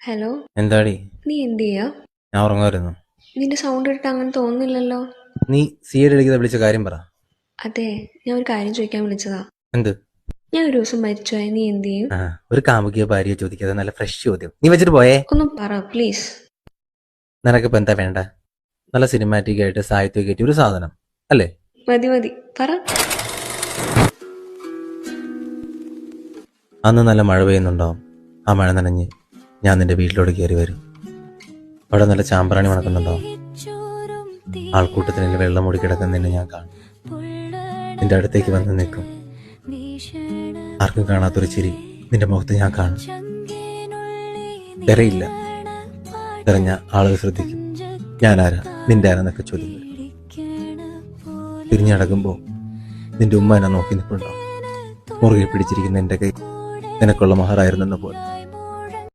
Hello. എന്താടി? നീ എന്ത് ചെയ്യാ? ഞാൻ ഉറങ്ങുമായിരുന്നു. നിന്റെ സൗണ്ട് കേട്ടിട്ട് അങ്ങനെ തോന്നുന്നില്ലല്ലോ. നീ സിയുടെ അടിക്കുന്ന വിളിച്ച കാര്യം പറ. അതെ, ഞാൻ ഒരു കാര്യം ചോദിക്കാൻ വിളിച്ചതാ. എന്ത്? ഞാൻ ഒരു ദിവസം മരിച്ചുപോയ നീ എന്ത് ചെയ്യും? ഒരു കാമുകിയോ ഭാര്യയോ ചോദിക്കാതെ നല്ല ഫ്രഷ് ചോദ്യം. നീ വെച്ചിട്ട് പോയേ. ഒന്നും പറ പ്ലീസ്. നിനക്കിപ്പോ എന്താ വേണ്ട? നല്ല സിനിമാറ്റിക് ആയിട്ട് സാഹിത്യം കയറ്റി ഒരു സാധനം അല്ലേ? മതി മതി, പറ. അന്ന് നല്ല മഴ പെയ്യുന്നുണ്ടാവും. ആ മഴ നനഞ്ഞ് ഞാൻ നിന്റെ വീട്ടിലോട്ട് കയറി വരും. അവിടെ നല്ല ചാമ്പ്രാണി മണക്കുന്നുണ്ടാവും. ആൾക്കൂട്ടത്തിന് വെള്ളം മൂടി കിടക്കുന്ന നിന്നെ ഞാൻ കാണും. നിന്റെ അടുത്തേക്ക് വന്ന് നിൽക്കും. ആർക്കും കാണാത്തൊരു ചിരി നിന്റെ മുഖത്ത് ഞാൻ കാണും. തിരയില്ല. തിരഞ്ഞ ആളുകൾ ശ്രദ്ധിക്കും. ഞാനാരാ, നിന്റെ ആരാന്നൊക്കെ ചോദ്യം വരും. തിരിഞ്ഞടക്കുമ്പോൾ നിന്റെ ഉമ്മ എന്നെ നോക്കി നിൽപ്പുണ്ടാവും. മുറുകെ പിടിച്ചിരിക്കുന്ന എൻ്റെ കൈ നിനക്കുള്ള മഹറായിരുന്നെന്ന് പോലെ.